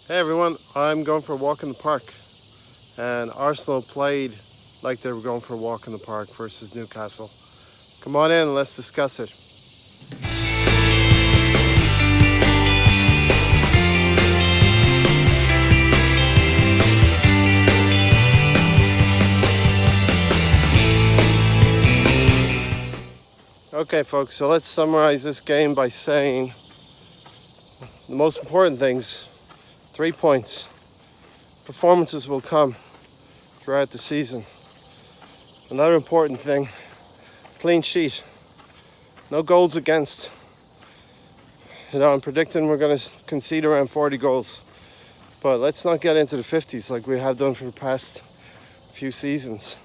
Hey everyone, I'm going for a walk in the park, and Arsenal played like they were going for a walk in the park versus Newcastle. Come on in, let's discuss it. Okay folks, so let's summarize this game by saying the most important things: 3 points. Performances will come throughout the season. Another important thing: clean sheet. No goals against. I'm predicting we're going to concede around 40 goals. But let's not get into the 50s like we have done for the past few seasons.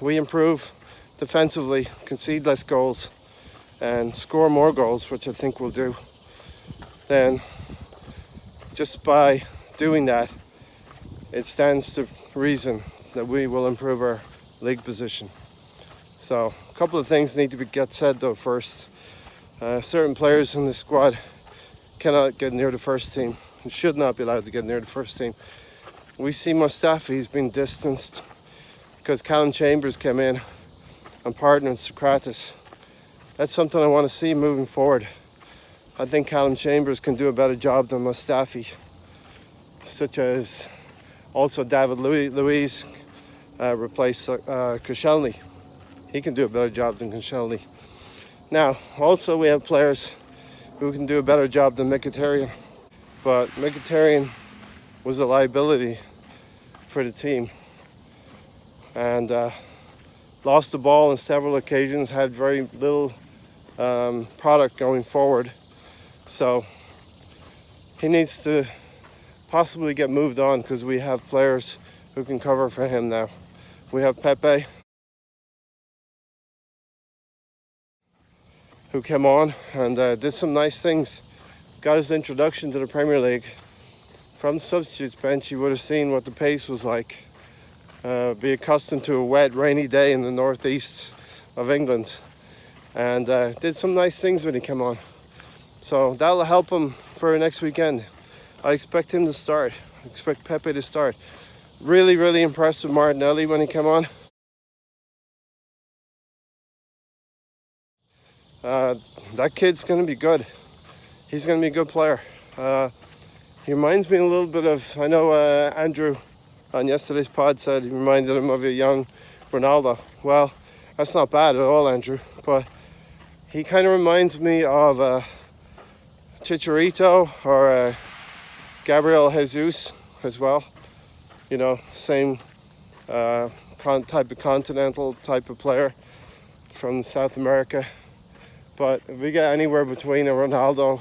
We improve defensively, concede less goals, and score more goals, which I think we'll do. Then, just by doing that, it stands to reason that we will improve our league position. So, a couple of things need to get said though first. Certain players in the squad cannot get near the first team and should not be allowed to get near the first team. We see Mustafi's been distanced because Callum Chambers came in and partnered Socrates. That's something I want to see moving forward. I think Callum Chambers can do a better job than Mustafi, such as also David Luiz replaced Koscielny. He can do a better job than Koscielny. Now, also we have players who can do a better job than Mkhitaryan, but Mkhitaryan was a liability for the team and lost the ball on several occasions, had very little product going forward. So he needs to possibly get moved on because we have players who can cover for him now. We have Pepe, who came on and did some nice things. Got his introduction to the Premier League. From the substitutes bench, you would have seen what the pace was like. Be accustomed to a wet, rainy day in the northeast of England. And did some nice things when he came on. So that'll help him for next weekend. I expect him to start. I expect Pepe to start. Really, really impressed with Martinelli when he came on. That kid's going to be good. He's going to be a good player. He reminds me a little bit of, I know Andrew on yesterday's pod said he reminded him of a young Ronaldo. Well, that's not bad at all, Andrew, but he kind of reminds me of Chicharito or Gabriel Jesus as well. Same type of continental type of player from South America. But if we get anywhere between a Ronaldo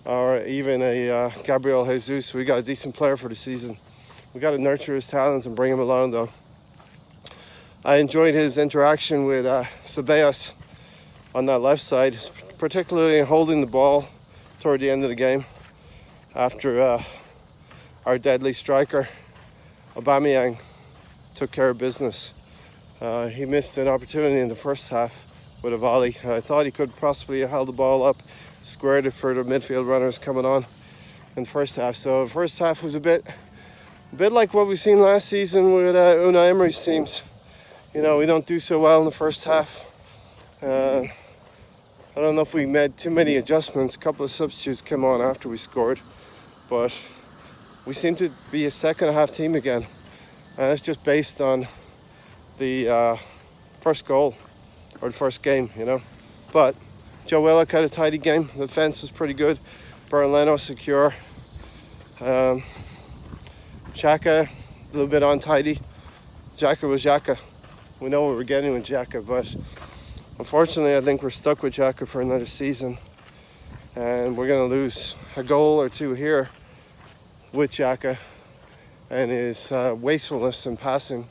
or even a Gabriel Jesus, we got a decent player for the season. We got to nurture his talent and bring him along though. I enjoyed his interaction with Ceballos on that left side, particularly holding the ball toward the end of the game after our deadly striker, Aubameyang, took care of business. He missed an opportunity in the first half with a volley. I thought he could possibly have held the ball up, squared it for the midfield runners coming on in the first half. So the first half was a bit like what we've seen last season with Unai Emery's teams. We don't do so well in the first half. I don't know if we made too many adjustments. A couple of substitutes came on after we scored, but we seem to be a second half team again, and it's just based on the first goal or the first game, But Joe Willock had a tidy game. The defense was pretty good. Bernd Leno secure. Xhaka, a little bit untidy. Xhaka was Xhaka. We know what we're getting with Xhaka, but unfortunately I think we're stuck with Xhaka for another season. And we're going to lose a goal or two here with Xhaka and his wastefulness in passing.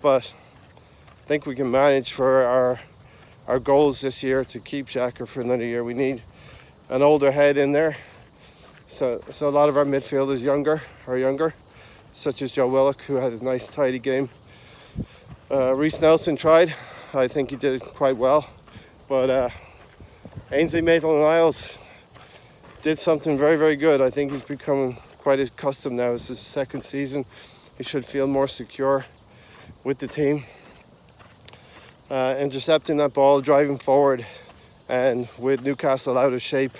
But I think we can manage for our goals this year to keep Xhaka for another year. We need an older head in there. So a lot of our midfield is younger, such as Joe Willock, who had a nice tidy game. Reece Nelson tried. I think he did it quait well. But Ainsley Maitland-Niles, did something very, very good. I think he's becoming quite accustomed now. It's his second season. He should feel more secure with the team. Intercepting that ball, driving forward, and with Newcastle out of shape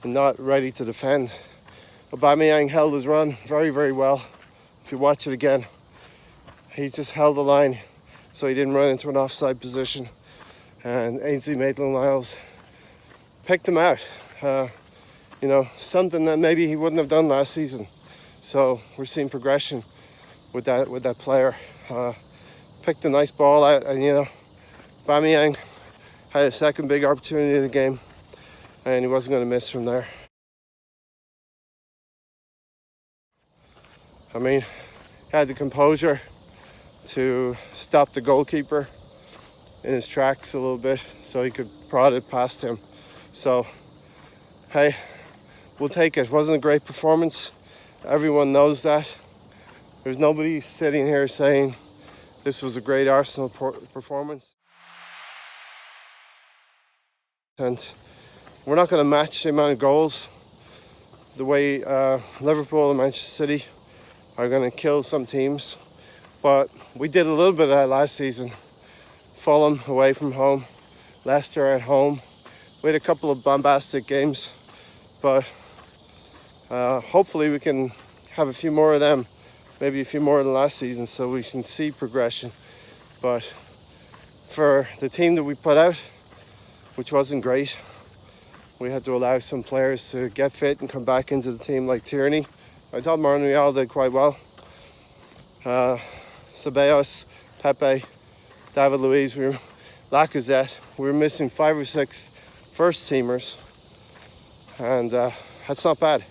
and not ready to defend. Aubameyang held his run very, very well. If you watch it again, he just held the line so he didn't run into an offside position. And Ainsley Maitland-Niles picked him out. Something that maybe he wouldn't have done last season. So we're seeing progression with that player. Picked a nice ball out, and Aubameyang had a second big opportunity in the game, and he wasn't going to miss from there. I mean, he had the composure to stop the goalkeeper in his tracks a little bit so he could prod it past him. So, hey, we'll take it. It wasn't a great performance. Everyone knows that. There's nobody sitting here saying this was a great Arsenal performance. And we're not going to match the amount of goals the way Liverpool and Manchester City are going to kill some teams. But we did a little bit of that last season. Fulham away from home, Leicester at home. We had a couple of bombastic games, but hopefully we can have a few more of them, maybe a few more than last season, so we can see progression. But for the team that we put out, which wasn't great, we had to allow some players to get fit and come back into the team, like Tierney. I thought Monreal did quite well. Ceballos, Pepe, David Luiz, Lacazette. We were missing 5 or 6 first teamers, and that's not bad.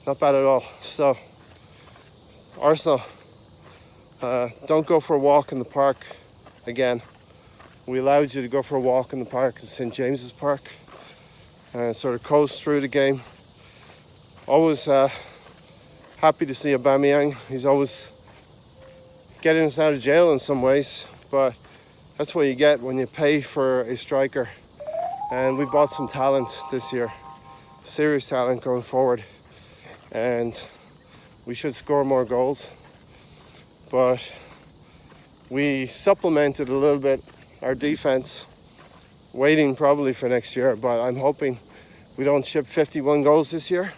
Not bad at all. So, Arsenal, don't go for a walk in the park again. We allowed you to go for a walk in the park at St. James's Park and sort of coast through the game. Always happy to see Aubameyang. He's always getting us out of jail in some ways, but that's what you get when you pay for a striker. And we bought some talent this year, serious talent going forward, and we should score more goals. But we supplemented a little bit our defense, waiting probably for next year, but I'm hoping we don't ship 51 goals this year,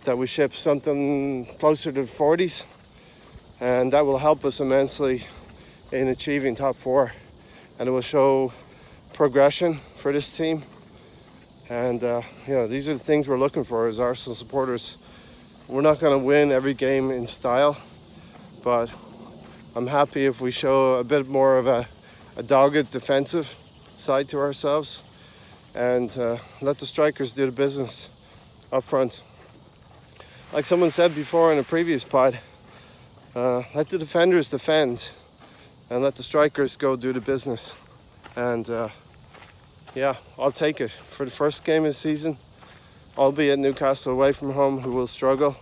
that we ship something closer to the 40s, and that will help us immensely in achieving top 4, and it will show progression for this team. And these are the things we're looking for as Arsenal supporters. We're not going to win every game in style, but I'm happy if we show a bit more of a dogged defensive side to ourselves, and let the strikers do the business up front. Like someone said before in a previous pod, let the defenders defend and let the strikers go do the business. And I'll take it for the first game of the season, albeit Newcastle away from home, who will struggle.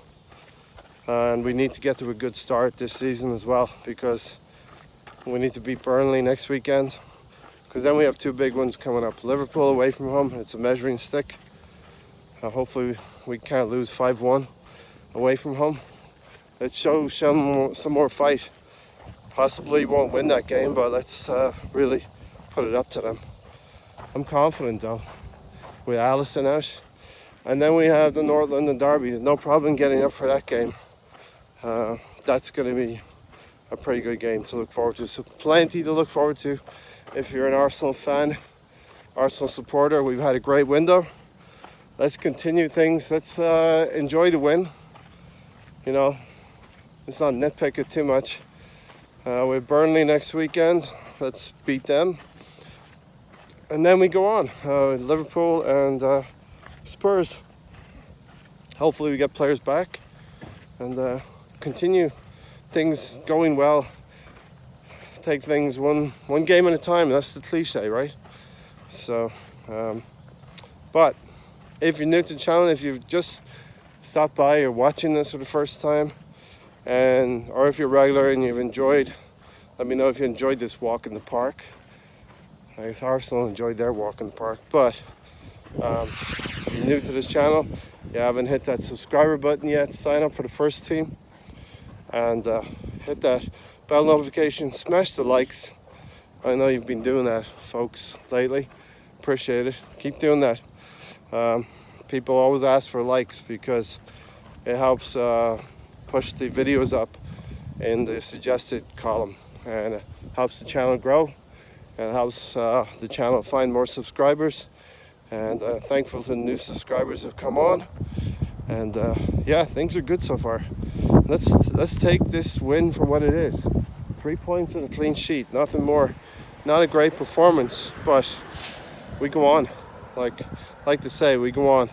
And we need to get to a good start this season as well, because we need to beat Burnley next weekend, because then we have 2 big ones coming up. Liverpool away from home, it's a measuring stick. Hopefully we can't lose 5-1 away from home. Let's show some more fight. Possibly won't win that game, but let's really put it up to them. I'm confident though, with Alisson out. And then we have the North London Derby. There's no problem getting up for that game. That's going to be a pretty good game to look forward to. So plenty to look forward to if you're an Arsenal fan, Arsenal supporter. We've had a great window. Let's continue things. Let's enjoy the win. Let's not nitpick it too much. With Burnley next weekend, let's beat them. And then we go on. Liverpool and Spurs. Hopefully we get players back and continue things going well. Take things one game at a time. That's the cliche, right? So, but if you're new to the channel, if you've just stopped by or watching this for the first time, or if you're regular and you've enjoyed, let me know if you enjoyed this walk in the park. I guess Arsenal enjoyed their walk in the park, but If you're new to this channel, you haven't hit that subscriber button yet, sign up for the first team and hit that bell notification, smash the likes. I know you've been doing that, folks, lately. Appreciate it. Keep doing that. People always ask for likes because it helps push the videos up in the suggested column, and it helps the channel grow and helps the channel find more subscribers. And thankful to the new subscribers who've come on. And yeah, things are good so far. Let's take this win for what it is. 3 points and a clean sheet, nothing more. Not a great performance, but we go on. Like to say, we go on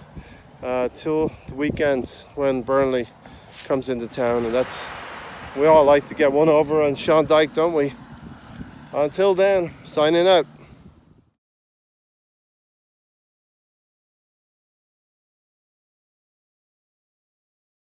till the weekend when Burnley comes into town, and we all like to get one over on Sean Dyche, don't we? Until then, signing out.